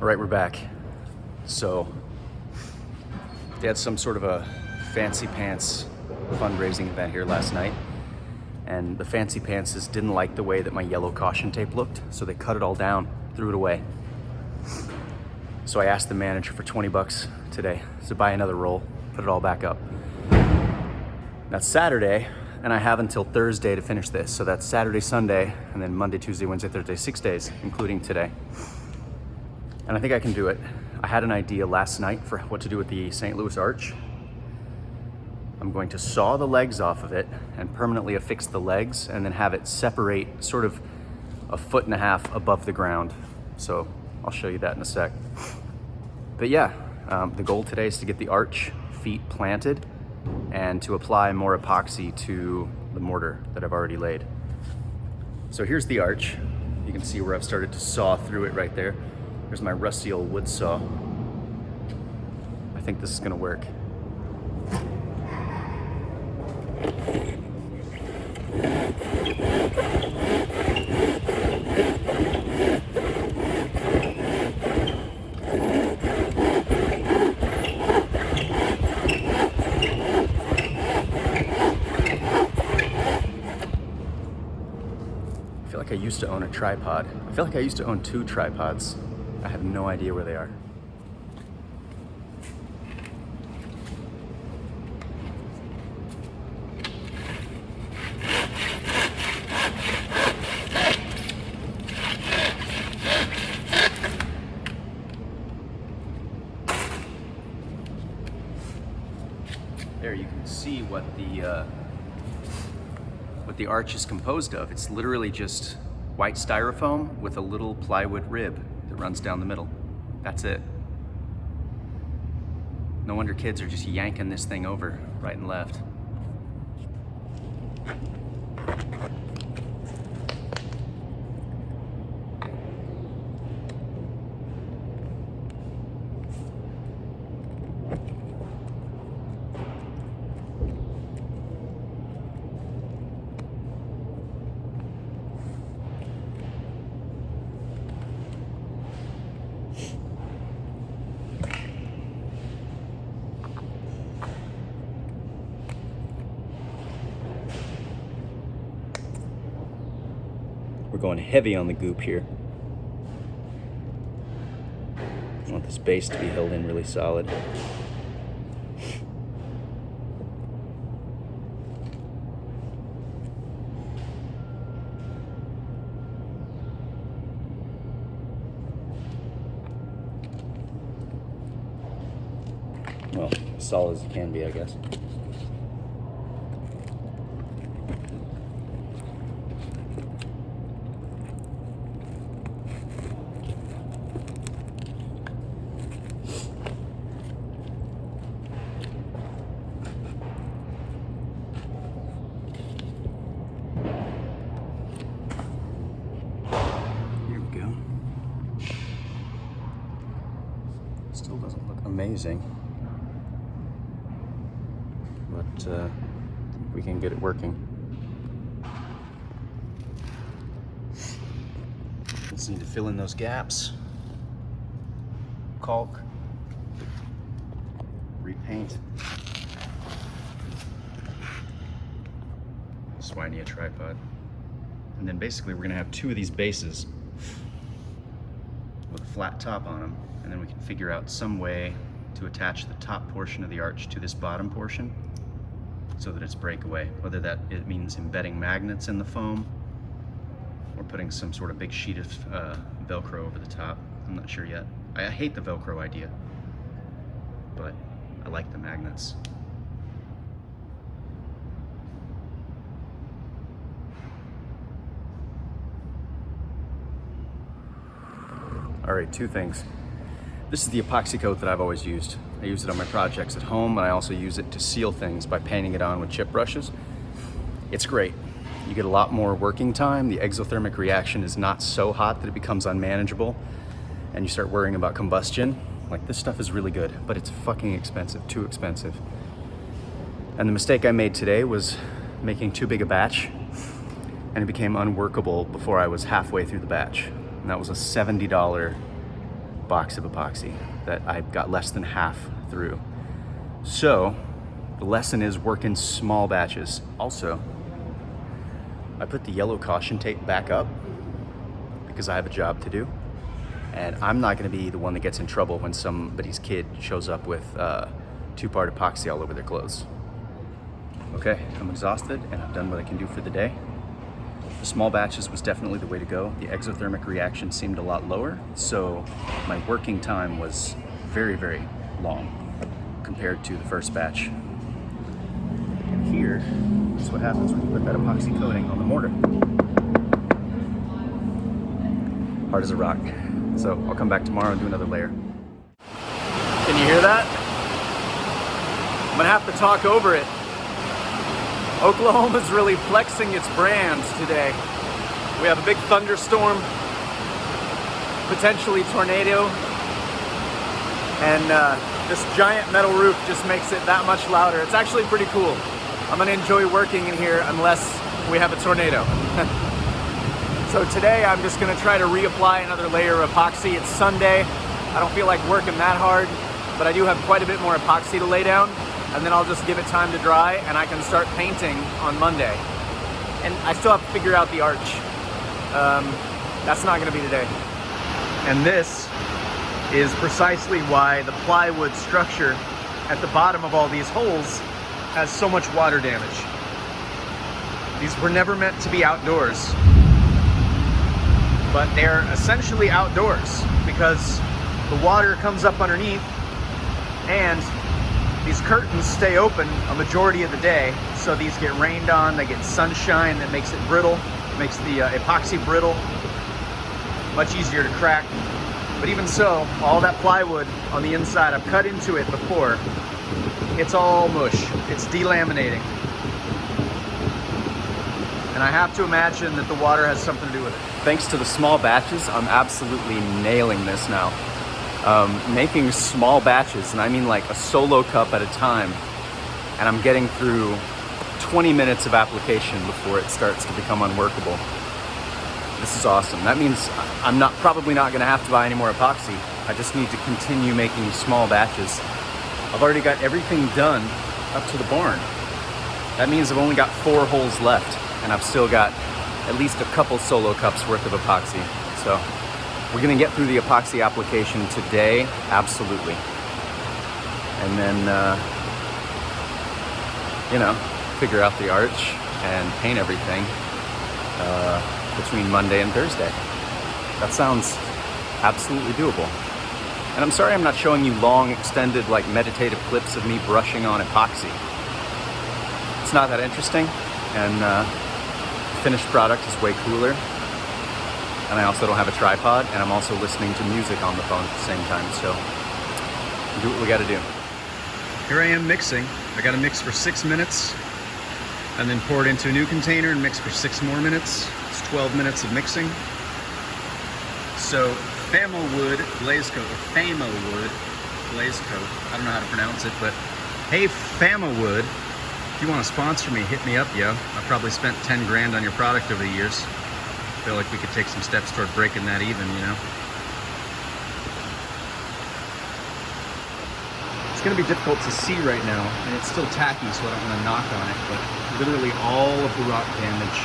All right, we're back. So they had some sort of a fancy pants fundraising event here last night, and the fancy pantses didn't like the way that my yellow caution tape looked, so they cut it all down, threw it away. So I asked the manager for 20 bucks today to buy another roll, put it all back up. That's Saturday, and I have until Thursday to finish this. So that's Saturday, Sunday, and then Monday, Tuesday, Wednesday, Thursday, 6 days, including today. And I think I can do it. I had an idea last night for what to do with the St. Louis arch. I'm going to saw the legs off of it and permanently affix the legs and then have it separate sort of 1.5 feet above the ground. So I'll show you that in a sec. But yeah, the goal today is to get the arch feet planted and to apply more epoxy to the mortar that I've already laid. So here's the arch. You can see where I've started to saw through it right there. There's my rusty old wood saw. I think this is gonna work. I feel like I used to own a tripod. I feel like I used to own 2 tripods. I have no idea where they are. There you can see what the arch is composed of. It's literally just white styrofoam with a little plywood rib that runs down the middle. That's it. No wonder kids are just yanking this thing over right and left. We're going heavy on the goop here. I want this base to be held in really solid. Well, as solid as it can be, I guess. Still doesn't look amazing, but we can get it working. Just need to fill in those gaps, caulk, repaint. That's why I need a tripod. And then basically we're gonna have 2 of these bases with a flat top on them, and then we can figure out some way to attach the top portion of the arch to this bottom portion so that it's breakaway, whether that it means embedding magnets in the foam or putting some sort of big sheet of Velcro over the top. I'm not sure yet. I hate the Velcro idea, but I like the magnets. All right, 2 things. This is the epoxy coat that I've always used. I use it on my projects at home, and I also use it to seal things by painting it on with chip brushes. It's great. You get a lot more working time. The exothermic reaction is not so hot that it becomes unmanageable, and you start worrying about combustion. Like, this stuff is really good, but it's fucking expensive, too expensive. And the mistake I made today was making too big a batch, and it became unworkable before I was halfway through the batch. And that was a $70 box of epoxy that I got less than half through. So the lesson is work in small batches. Also, I put the yellow caution tape back up because I have a job to do, and I'm not going to be the one that gets in trouble when somebody's kid shows up with two-part epoxy all over their clothes. Okay, I'm exhausted and I've done what I can do for the day. The small batches was definitely the way to go. The exothermic reaction seemed a lot lower, so my working time was very, very long compared to the first batch. And here is what happens when you put that epoxy coating on the mortar. Hard as a rock. So I'll come back tomorrow and do another layer. Can you hear that? I'm gonna have to talk over it. Oklahoma's really flexing its brands today. We have a big thunderstorm, potentially tornado, and this giant metal roof just makes it that much louder. It's actually pretty cool. I'm gonna enjoy working in here unless we have a tornado. So today I'm just gonna try to reapply another layer of epoxy. It's Sunday. I don't feel like working that hard, but I do have quite a bit more epoxy to lay down, and then I'll just give it time to dry and I can start painting on Monday. And I still have to figure out the arch. That's not gonna be today. And this is precisely why the plywood structure at the bottom of all these holes has so much water damage. These were never meant to be outdoors, but they're essentially outdoors because the water comes up underneath and these curtains stay open a majority of the day, so these get rained on, they get sunshine that makes it brittle, makes the epoxy brittle, much easier to crack. But even so, all that plywood on the inside, I've cut into it before, it's all mush, it's delaminating. And I have to imagine that the water has something to do with it. Thanks to the small batches, I'm absolutely nailing this now. Making small batches, and I mean like a solo cup at a time, and I'm getting through 20 minutes of application before it starts to become unworkable. This is awesome. That means I'm probably not gonna have to buy any more epoxy. I just need to continue making small batches. I've already got everything done up to the barn. That means I've only got 4 holes left, and I've still got at least a couple solo cups worth of epoxy. So we're gonna get through the epoxy application today, absolutely. And then, figure out the arch and paint everything between Monday and Thursday. That sounds absolutely doable. And I'm sorry I'm not showing you long, extended, like meditative clips of me brushing on epoxy. It's not that interesting, and the finished product is way cooler. And I also don't have a tripod, and I'm also listening to music on the phone at the same time, so do what we gotta do. Here I am mixing. I gotta mix for 6 minutes, and then pour it into a new container and mix for 6 more minutes. It's 12 minutes of mixing. So, Famowood Glaze Coat, or Famowood Glaze Coat, I don't know how to pronounce it, but hey Famowood, if you wanna sponsor me, hit me up, yo. I've probably spent 10 grand on your product over the years. I feel like we could take some steps toward breaking that even, you know? It's gonna be difficult to see right now, and it's still tacky, so I don't wanna knock on it, but literally all of the rock damage,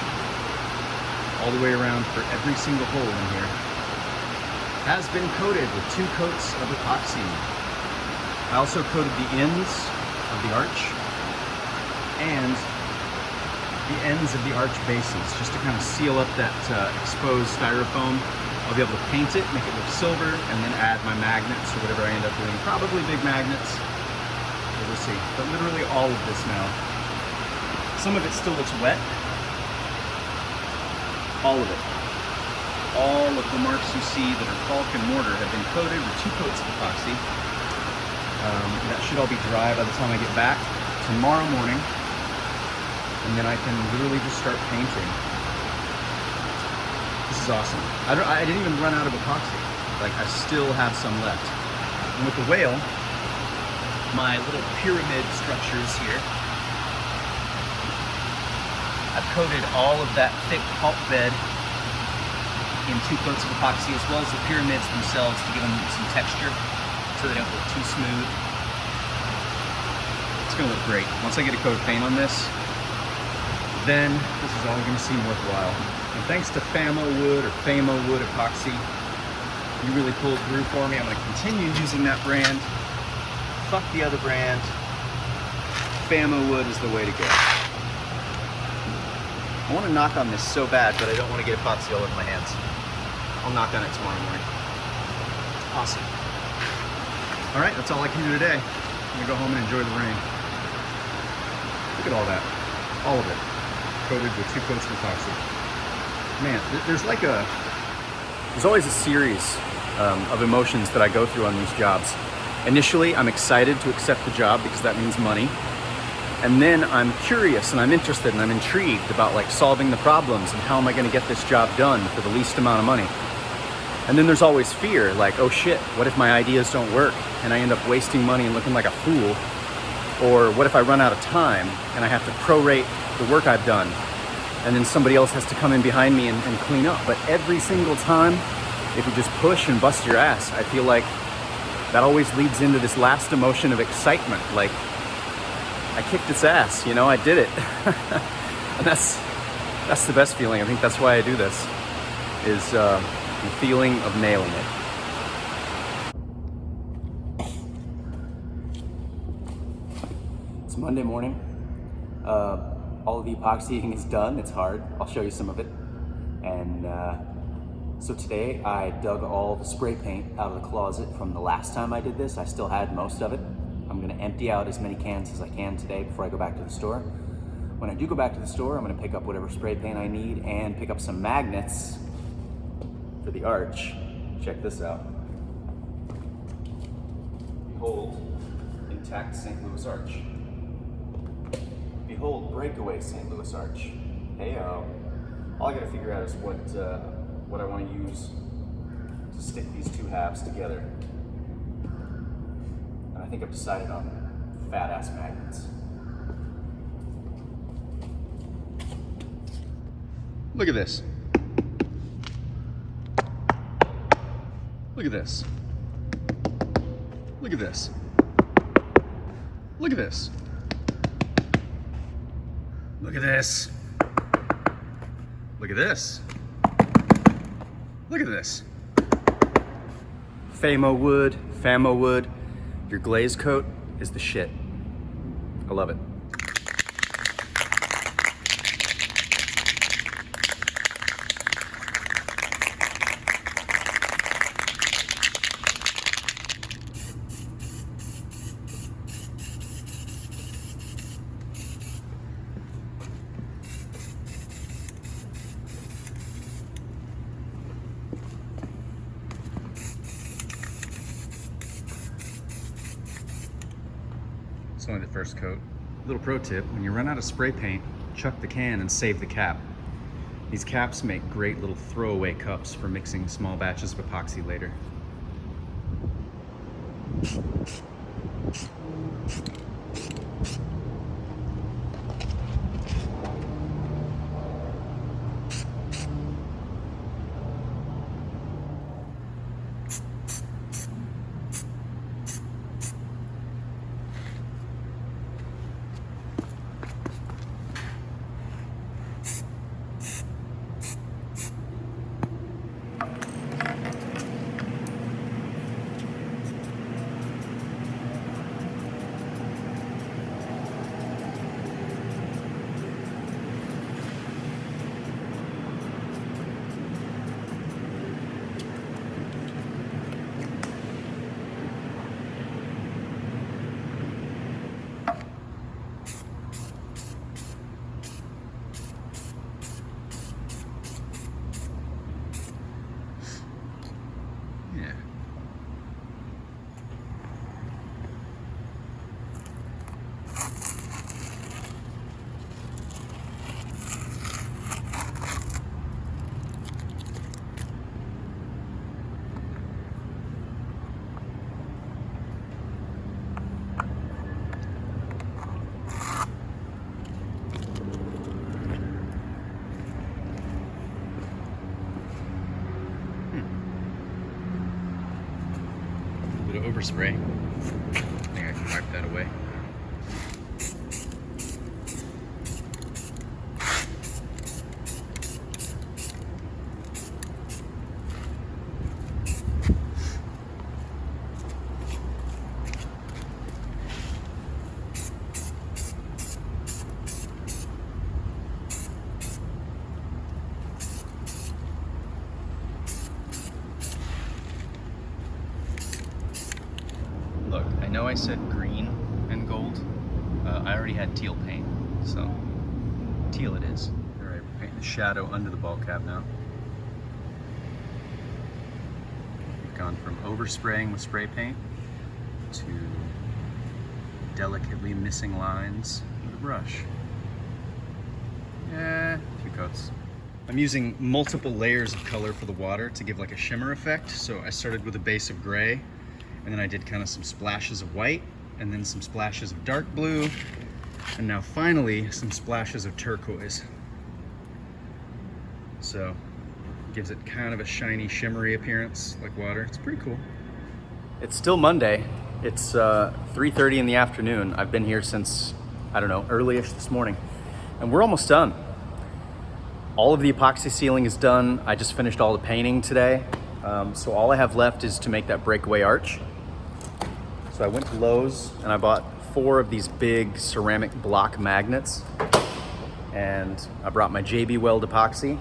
all the way around for every single hole in here, has been coated with 2 coats of epoxy. I also coated the ends of the arch and the ends of the arch bases, just to kind of seal up that exposed styrofoam. I'll be able to paint it, make it look silver, and then add my magnets or whatever I end up doing. Probably big magnets, but we'll see. But literally all of this now. Some of it still looks wet. All of it. All of the marks you see that are caulk and mortar have been coated with 2 coats of epoxy. That should all be dry by the time I get back tomorrow morning. And then I can literally just start painting. This is awesome. I didn't even run out of epoxy. Like, I still have some left. And with the whale, my little pyramid structures here, I've coated all of that thick pulp bed in 2 coats of epoxy, as well as the pyramids themselves to give them some texture so they don't look too smooth. It's gonna look great. Once I get a coat of paint on this, then this is all gonna seem worthwhile. And thanks to Famo Wood or Famo Wood epoxy, you really pulled through for me. I'm gonna continue using that brand. Fuck the other brand. Famo Wood is the way to go. I want to knock on this so bad, but I don't want to get epoxy all over my hands. I'll knock on it tomorrow morning. Awesome. All right, that's all I can do today. I'm gonna go home and enjoy the rain. Look at all that. All of it. Coated with 2 coats of epoxy. Man, there's always a series of emotions that I go through on these jobs. Initially, I'm excited to accept the job because that means money. And then I'm curious and I'm interested and I'm intrigued about like solving the problems and how am I gonna get this job done for the least amount of money. And then there's always fear, like, oh shit, what if my ideas don't work and I end up wasting money and looking like a fool? Or what if I run out of time and I have to prorate the work I've done and then somebody else has to come in behind me and clean up? But every single time, if you just push and bust your ass, I feel like that always leads into this last emotion of excitement, like, I kicked its ass, you know, I did it. And that's the best feeling. I think that's why I do this, is the feeling of nailing it. It's Monday morning. All of the epoxying is done. It's hard. I'll show you some of it. And so today I dug all the spray paint out of the closet from the last time I did this. I still had most of it. I'm gonna empty out as many cans as I can today before I go back to the store. When I do go back to the store, I'm gonna pick up whatever spray paint I need and pick up some magnets for the arch. Check this out. Behold, intact St. Louis arch. Behold, breakaway St. Louis arch. Hey-o. All I gotta figure out is what I wanna use to stick these 2 halves together. I think I've decided on fat ass magnets. Look at this. Look at this. Look at this. Look at this. Look at this. Look at this. Look at this. Famo Wood, Famo Wood. Your glaze coat is the shit. I love it. It's only the first coat. Little pro tip, when you run out of spray paint, chuck the can and save the cap. These caps make great little throwaway cups for mixing small batches of epoxy later. of overspray. I think I can wipe that away. Look, I know I said green and gold. I already had teal paint, so teal it is. All right, we're painting the shadow under the ball cap now. We've gone from overspraying with spray paint to delicately missing lines with a brush. Yeah, a few coats. I'm using multiple layers of color for the water to give like a shimmer effect. So I started with a base of gray, and then I did kind of some splashes of white, and then some splashes of dark blue, and now finally some splashes of turquoise. So it gives it kind of a shiny, shimmery appearance like water. It's pretty cool. It's still Monday. It's 3:30 in the afternoon. I've been here since, I don't know, early-ish this morning, and we're almost done. All of the epoxy sealing is done. I just finished all the painting today. So all I have left is to make that breakaway arch. So I went to Lowe's and I bought 4 of these big ceramic block magnets, and I brought my JB Weld epoxy,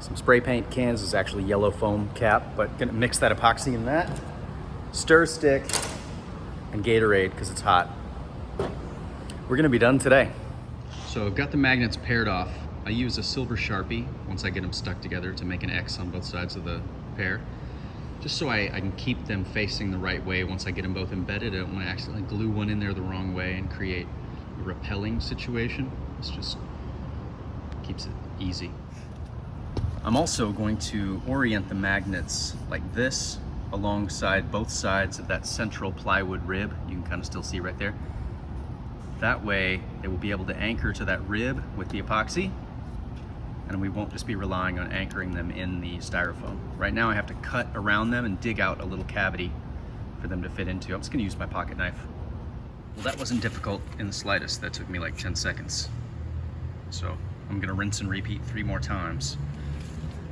some spray paint cans. Is actually yellow foam cap, but gonna mix that epoxy in that, stir stick, and Gatorade because it's hot. We're gonna be done today. So I've got the magnets paired off. I use a silver Sharpie once I get them stuck together to make an X on both sides of the pair, just so I can keep them facing the right way once I get them both embedded. I don't want to accidentally glue one in there the wrong way and create a repelling situation. This just keeps it easy. I'm also going to orient the magnets like this alongside both sides of that central plywood rib. You can kind of still see right there. That way they will be able to anchor to that rib with the epoxy, and we won't just be relying on anchoring them in the styrofoam. Right now I have to cut around them and dig out a little cavity for them to fit into. I'm just gonna use my pocket knife. Well, that wasn't difficult in the slightest. That took me like 10 seconds. So I'm gonna rinse and repeat 3 more times.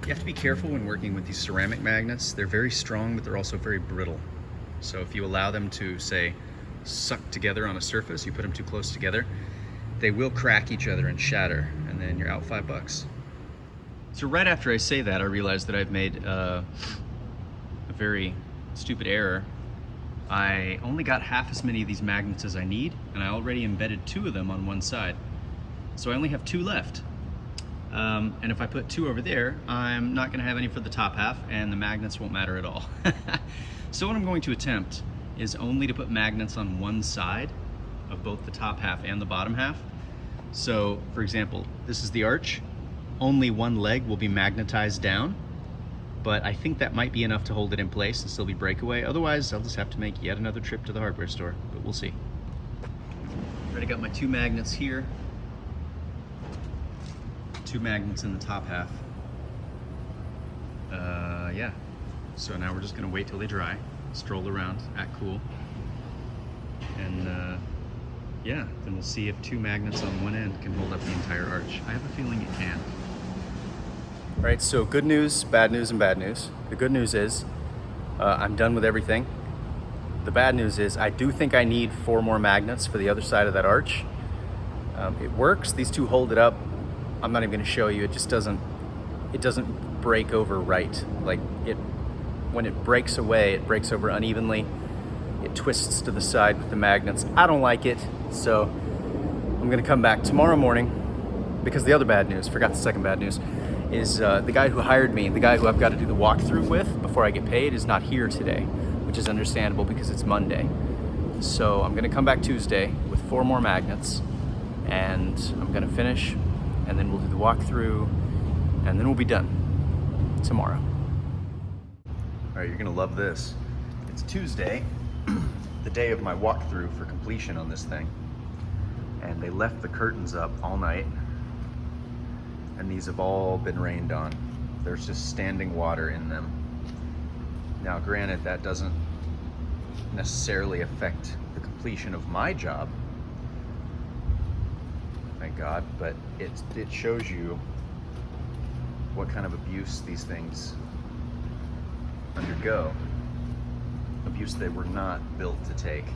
You have to be careful when working with these ceramic magnets. They're very strong, but they're also very brittle. So if you allow them to, say, suck together on a surface, you put them too close together, they will crack each other and shatter, and then you're out $5. So right after I say that, I realize that I've made a very stupid error. I only got half as many of these magnets as I need, and I already embedded 2 of them on one side. So I only have 2 left. And if I put 2 over there, I'm not gonna have any for the top half, and the magnets won't matter at all. So what I'm going to attempt is only to put magnets on one side of both the top half and the bottom half. So for example, this is the arch. Only one leg will be magnetized down, but I think that might be enough to hold it in place and still be breakaway. Otherwise, I'll just have to make yet another trip to the hardware store, but we'll see. Already got my 2 magnets here. 2 magnets in the top half. Yeah. So now we're just gonna wait till they dry, stroll around, act cool, and yeah, then we'll see if 2 magnets on one end can hold up the entire arch. I have a feeling it can. All right, so good news, and bad news. The good news is I'm done with everything. The bad news is I do think I need 4 more magnets for the other side of that arch. It works, these 2 hold it up. I'm not even gonna show you, it doesn't break over right. Like when it breaks away, it breaks over unevenly. It twists to the side with the magnets. I don't like it, so I'm gonna come back tomorrow morning, because the other bad news, forgot the second bad news, is the guy who hired me, the guy who I've got to do the walkthrough with before I get paid, is not here today, which is understandable because it's Monday. So I'm gonna come back Tuesday with 4 more magnets, and I'm gonna finish, and then we'll do the walkthrough, and then we'll be done tomorrow. All right, you're gonna love this. It's Tuesday, the day of my walkthrough for completion on this thing. And they left the curtains up all night, and these have all been rained on. There's just standing water in them. Now, granted, that doesn't necessarily affect the completion of my job, thank God, but it shows you what kind of abuse these things undergo. Abuse they were not built to take.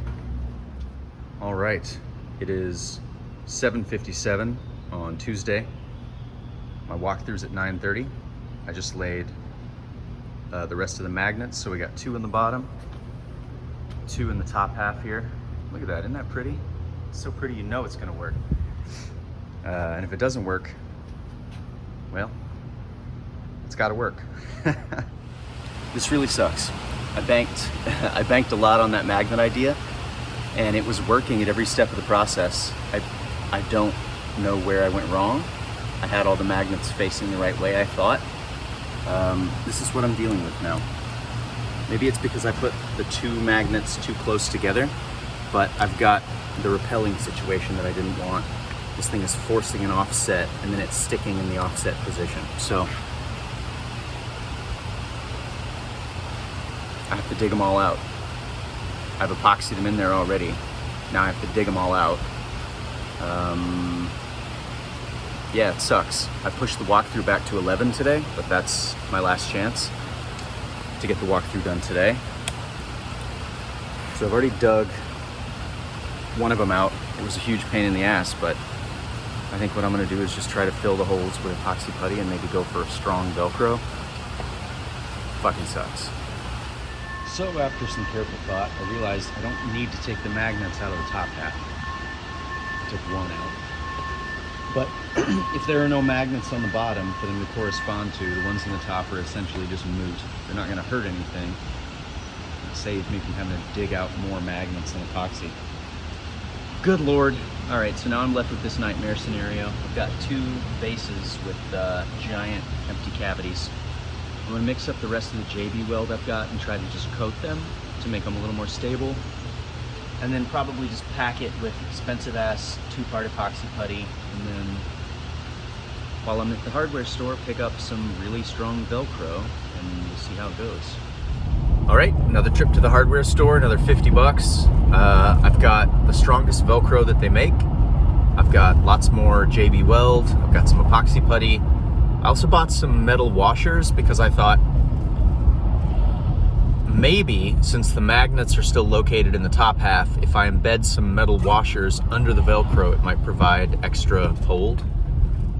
All right, it is 7:57 on Tuesday. My walkthrough's at 9:30. I just laid the rest of the magnets, so we got 2 in the bottom, 2 in the top half here. Look at that, isn't that pretty? It's so pretty, you know it's gonna work. And if it doesn't work, well, it's gotta work. This really sucks. I banked a lot on that magnet idea, and it was working at every step of the process. I don't know where I went wrong. I had all the magnets facing the right way, I thought. This is what I'm dealing with now. Maybe it's because I put the 2 magnets too close together, but I've got the repelling situation that I didn't want. This thing is forcing an offset, and then it's sticking in the offset position. So I have to dig them all out. I've epoxied them in there already. Now I have to dig them all out. Yeah, it sucks. I pushed the walkthrough back to 11 today, but that's my last chance to get the walkthrough done today. So I've already dug one of them out. It was a huge pain in the ass, but I think what I'm gonna do is just try to fill the holes with epoxy putty and maybe go for a strong Velcro. Fucking sucks. So after some careful thought, I realized I don't need to take the magnets out of the top half. I took one out. But if there are no magnets on the bottom for them to correspond to, the ones in the top are essentially just moot. They're not gonna hurt anything. It saves me from having to dig out more magnets and epoxy. Good Lord. All right, so now I'm left with this nightmare scenario. I've got 2 bases with giant empty cavities. I'm gonna mix up the rest of the JB weld I've got and try to just coat them to make them a little more stable. And then probably just pack it with expensive ass 2-part epoxy putty. And then while I'm at the hardware store, pick up some really strong Velcro and we'll see how it goes. All right, another trip to the hardware store, another 50 bucks. I've got the strongest Velcro that they make. I've got lots more JB weld. I've got some epoxy putty. I also bought some metal washers because I thought maybe, since the magnets are still located in the top half, if I embed some metal washers under the Velcro, it might provide extra hold.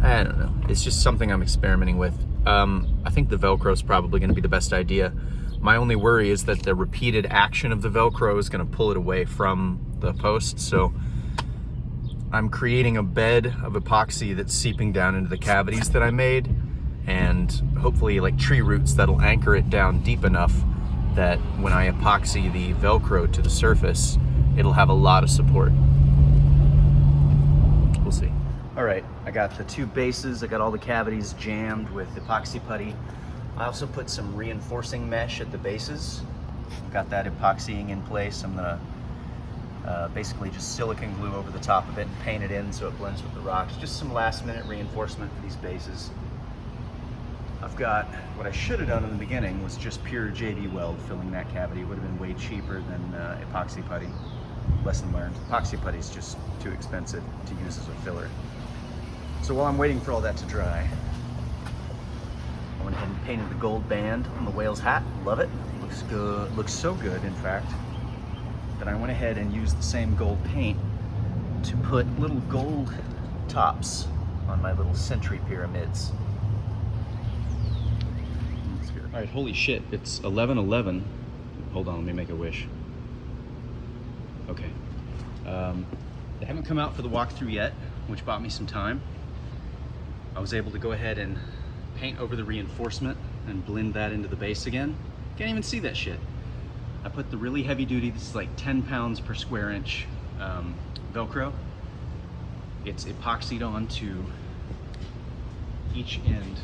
I don't know. It's just something I'm experimenting with. I think the Velcro is probably going to be the best idea. My only worry is that the repeated action of the Velcro is going to pull it away from the post. So I'm creating a bed of epoxy that's seeping down into the cavities that I made, and hopefully like tree roots that'll anchor it down deep enough that when I epoxy the Velcro to the surface, it'll have a lot of support. We'll see. All right, I got the 2 bases. I got all the cavities jammed with epoxy putty. I also put some reinforcing mesh at the bases. Got that epoxying in place. I'm gonna basically just silicone glue over the top of it and paint it in so it blends with the rocks. Just some last minute reinforcement for these bases. I've got, what I should have done in the beginning was just pure JB weld filling that cavity. It would have been way cheaper than epoxy putty. Lesson learned. Epoxy putty is just too expensive to use as a filler. So while I'm waiting for all that to dry, I went ahead and painted the gold band on the whale's hat. Love it. Looks good. Looks so good, in fact, that I went ahead and used the same gold paint to put little gold tops on my little sentry pyramids. All right, holy shit, it's 11:11. Hold on, let me make a wish. Okay. They haven't come out for the walkthrough yet, which bought me some time. I was able to go ahead and paint over the reinforcement and blend that into the base again. Can't even see that shit. I put the really heavy duty, this is like 10 pounds per square inch Velcro. It's epoxied onto each end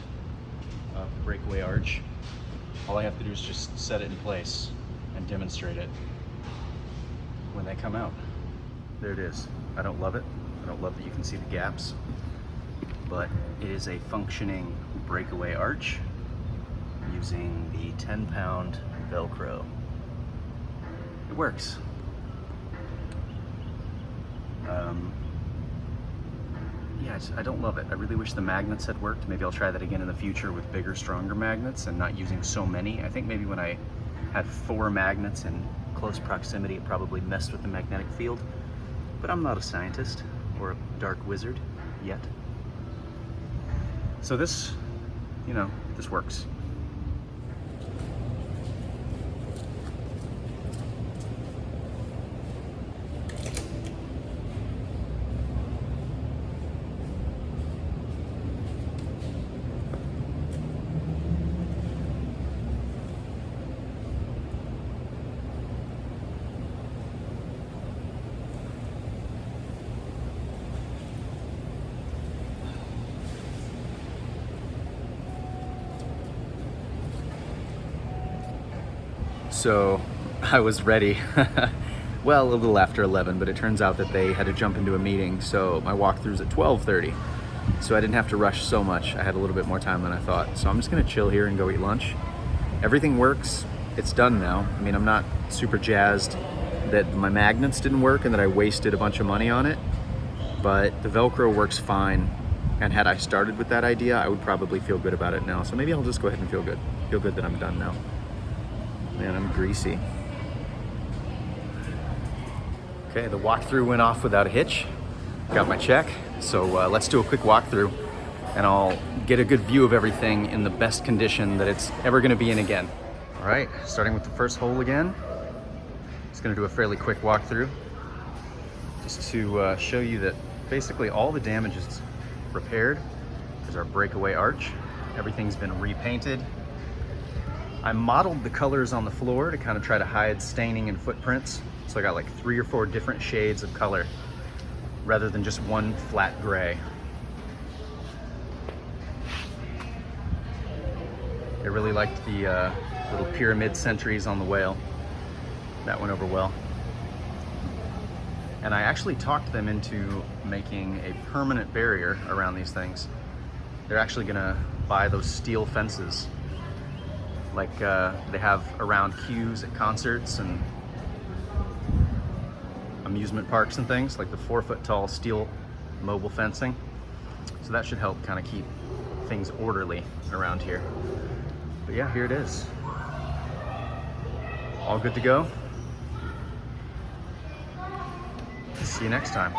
of the breakaway arch. All I have to do is just set it in place and demonstrate it when they come out. There it is. I don't love it. I don't love that you can see the gaps, but it is a functioning breakaway arch using the 10-pound Velcro. It works. Yeah, I don't love it. I really wish the magnets had worked. Maybe I'll try that again in the future with bigger, stronger magnets and not using so many. I think maybe when I had 4 magnets in close proximity, it probably messed with the magnetic field. But I'm not a scientist or a dark wizard yet. So this, you know, this works. So I was ready, well, a little after 11, but it turns out that they had to jump into a meeting, so my walkthrough's at 12:30. So I didn't have to rush so much. I had a little bit more time than I thought. So I'm just gonna chill here and go eat lunch. Everything works, it's done now. I mean, I'm not super jazzed that my magnets didn't work and that I wasted a bunch of money on it, but the Velcro works fine. And had I started with that idea, I would probably feel good about it now. So maybe I'll just go ahead and feel good that I'm done now. Man, I'm greasy. Okay, the walkthrough went off without a hitch. Got my check, so let's do a quick walkthrough and I'll get a good view of everything in the best condition that it's ever gonna be in again. All right, starting with the first hole again. Just gonna do a fairly quick walkthrough just to show you that basically all the damage is repaired. There's our breakaway arch. Everything's been repainted. I modeled the colors on the floor to kind of try to hide staining and footprints. So I got like 3 or 4 different shades of color rather than just one flat gray. I really liked the little pyramid sentries on the whale. That went over well. And I actually talked them into making a permanent barrier around these things. They're actually gonna buy those steel fences like they have around queues at concerts and amusement parks and things, like the 4-foot tall steel mobile fencing. So that should help kind of keep things orderly around here. But yeah, here it is. All good to go. See you next time.